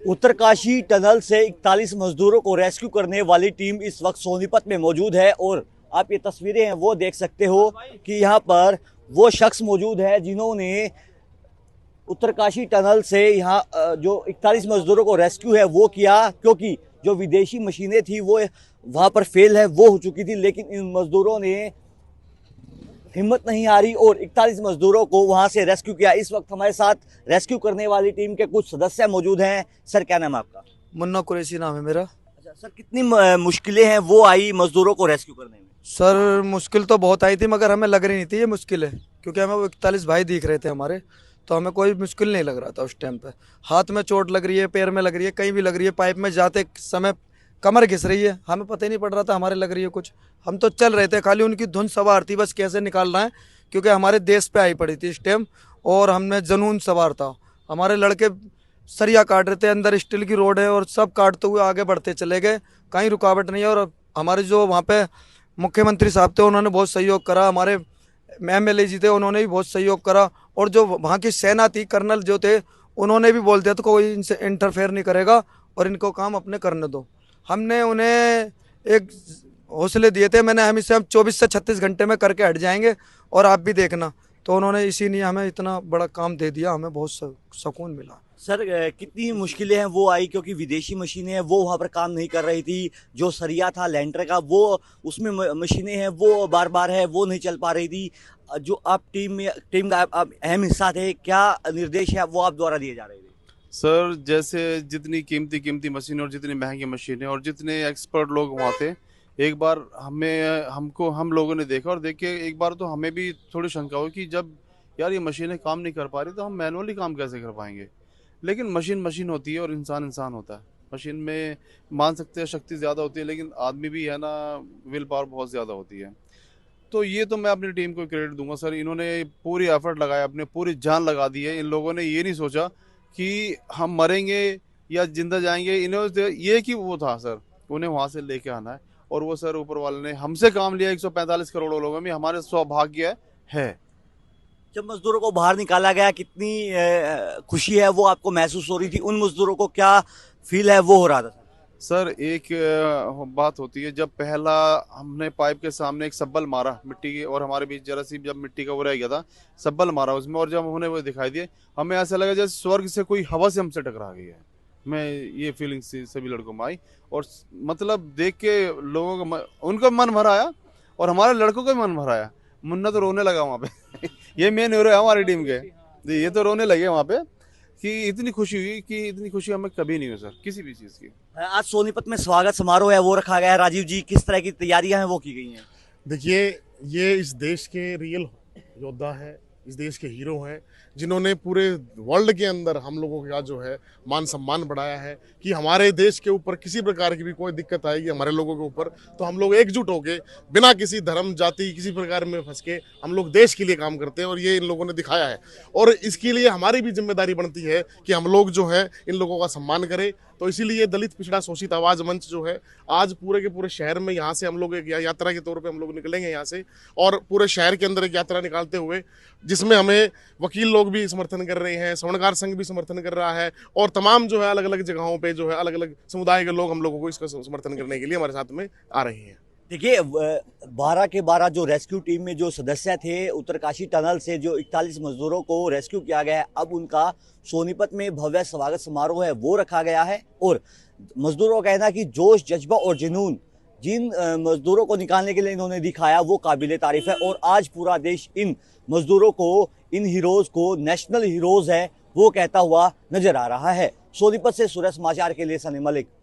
Uttarkashi tunnel से 41 मजदूरों को रेस्क्यू करने वाली टीम इस वक्त सोनीपत में मौजूद है और आप ये तस्वीरें हैं वो देख सकते हो कि यहाँ पर वो शख्स मौजूद है जिन्होंने उत्तरकाशी टनल से यहाँ जो 41 मजदूरों को रेस्क्यू है वो किया, क्योंकि जो विदेशी मशीनें थी वो वहाँ पर फेल है, वो हो चुकी थी। लेकिन इन मजदूरों ने हिम्मत नहीं हारी और 41 मजदूरों को वहां से रेस्क्यू किया। इस वक्त हमारे साथ रेस्क्यू करने वाली टीम के कुछ सदस्य मौजूद हैं। सर, क्या नाम है आपका? मुन्ना कुरैशी नाम है मेरा। अच्छा सर, कितनी मुश्किलें हैं वो आई मजदूरों को रेस्क्यू करने में? सर मुश्किल तो बहुत आई थी, मगर हमें लग रही नहीं थी ये मुश्किल है, क्योंकि हमें वो 41 भाई दिख रहे थे हमारे, तो हमें कोई मुश्किल नहीं लग रहा था उस टाइम पे। हाथ में चोट लग रही है, पैर में लग रही है, कहीं भी लग रही है, पाइप में जाते समय कमर घिस रही है, हमें पता ही नहीं पड़ रहा था हमारे लग रही है कुछ। हम तो चल रहे थे, खाली उनकी धुन सवार थी बस कैसे निकालना है, क्योंकि हमारे देश पे आई पड़ी थी इस टाइम और हमने जुनून सवार था। हमारे लड़के सरिया काट रहे थे, अंदर स्टील की रोड है और सब काटते हुए आगे बढ़ते चले गए, कहीं रुकावट नहीं है। और हमारे जो वहाँ पे मुख्यमंत्री साहब थे उन्होंने बहुत सहयोग करा, हमारे MLA जी थे उन्होंने भी बहुत सहयोग करा, और जो वहाँ की सेना थी, कर्नल जो थे उन्होंने भी बोल दिया तो कोई इनसे इंटरफेयर नहीं करेगा और इनको काम अपने करने दो। हमने उन्हें एक हौसले दिए थे, मैंने हम इसे 24 से 36 घंटे में करके हट जाएंगे और आप भी देखना, तो उन्होंने इसी लिए हमें इतना बड़ा काम दे दिया, हमें बहुत सुकून मिला। सर, कितनी मुश्किलें हैं वो आई, क्योंकि विदेशी मशीनें हैं वो वहाँ पर काम नहीं कर रही थी। जो सरिया था लेंटर का वो उसमें मशीनें हैं वो बार बार है वो नहीं चल पा रही थी। जो आप टीम का आप अहम हिस्सा थे, क्या निर्देश है वो आप द्वारा दिए जा रहे थे? सर, जैसे जितनी कीमती कीमती मशीनें और जितनी महंगी मशीनें और जितने एक्सपर्ट लोग वहाँ थे, एक बार हम लोगों ने देखा और देख के एक बार तो हमें भी थोड़ी शंका हुई कि जब यार ये मशीनें काम नहीं कर पा रही तो हम मैनुअली काम कैसे कर पाएंगे। लेकिन मशीन मशीन होती है और इंसान इंसान होता है। मशीन में मान सकते हैं शक्ति ज़्यादा होती है, लेकिन आदमी भी है ना, विल पावर बहुत ज़्यादा होती है। तो ये तो मैं अपनी टीम को क्रेडिट दूंगा सर, इन्होंने पूरी एफर्ट लगाया, अपने पूरी जान लगा दी है। इन लोगों ने ये नहीं सोचा कि हम मरेंगे या जिंदा जाएंगे, इन्होंने ये कि वो था सर, उन्हें वहाँ से लेके आना है। और वो सर ऊपर वाले ने हमसे काम लिया 145 करोड़ लोगों में, हमारे सौभाग्य है। जब मजदूरों को बाहर निकाला गया, कितनी खुशी है वो आपको महसूस हो रही थी? उन मजदूरों को क्या फील है वो हो रहा था? सर एक बात होती है, जब पहला हमने पाइप के सामने एक सब्बल मारा मिट्टी की, और हमारे बीच जरा सी जब मिट्टी का वो रह गया था, सब्बल मारा उसमें, और जब उन्हें वो दिखाई दिए, हमें ऐसा लगा जैसे स्वर्ग से कोई हवा से हमसे टकरा गई है। मैं ये फीलिंग सभी लड़कों में आई, और मतलब देख के लोगों का उनका मन भर आया और हमारे लड़कों का भी मन भर आया। मुन्ना तो रोने लगा वहाँ पे ये मेन हीरो है हमारी टीम के जी, ये तो रोने लगे वहाँ पे कि इतनी खुशी हुई कि इतनी खुशी हमें कभी नहीं हुई सर किसी भी चीज़ की। आज सोनीपत में स्वागत समारोह है वो रखा गया है। राजीव जी, किस तरह की तैयारियां हैं वो की गई हैं? देखिए, ये इस देश के रियल योद्धा हैं, इस देश के हीरो हैं, जिन्होंने पूरे वर्ल्ड के अंदर हम लोगों का जो है मान सम्मान बढ़ाया है कि हमारे देश के ऊपर किसी प्रकार की भी कोई दिक्कत आएगी हमारे लोगों के ऊपर तो हम लोग एकजुट होके बिना किसी धर्म जाति किसी प्रकार में फंस के हम लोग देश के लिए काम करते हैं, और ये इन लोगों ने दिखाया है। और इसके लिए हमारी भी जिम्मेदारी बनती है कि हम लोग जो है इन लोगों का सम्मान करें। तो इसीलिए दलित पिछड़ा शोषित आवाज मंच जो है आज पूरे के पूरे शहर में, यहाँ से हम लोग एक यात्रा के तौर पे हम लोग निकलेंगे यहाँ से, और पूरे शहर के अंदर एक यात्रा निकालते हुए, जिसमें हमें वकील लोग भी समर्थन कर रहे हैं, श्रवणकार संघ भी समर्थन कर रहा है, और तमाम जो है अलग अलग जगहों पे जो है अलग अलग समुदाय के लोग हम लोगों को इसका समर्थन करने के लिए हमारे साथ में आ रहे हैं। देखिए, 12 के 12 जो रेस्क्यू टीम में जो सदस्य थे, उत्तरकाशी टनल से जो 41 मजदूरों को रेस्क्यू किया गया है, अब उनका सोनीपत में भव्य स्वागत समारोह है वो रखा गया है। और मजदूरों का कहना है कि जोश, जज्बा और जुनून जिन मजदूरों को निकालने के लिए इन्होंने दिखाया वो काबिले तारीफ है। और आज पूरा देश इन मजदूरों को, इन हीरोज को नेशनल हीरोज है वो कहता हुआ नजर आ रहा है। सोनीपत से सूरज समाचार के लिए सनी मलिक।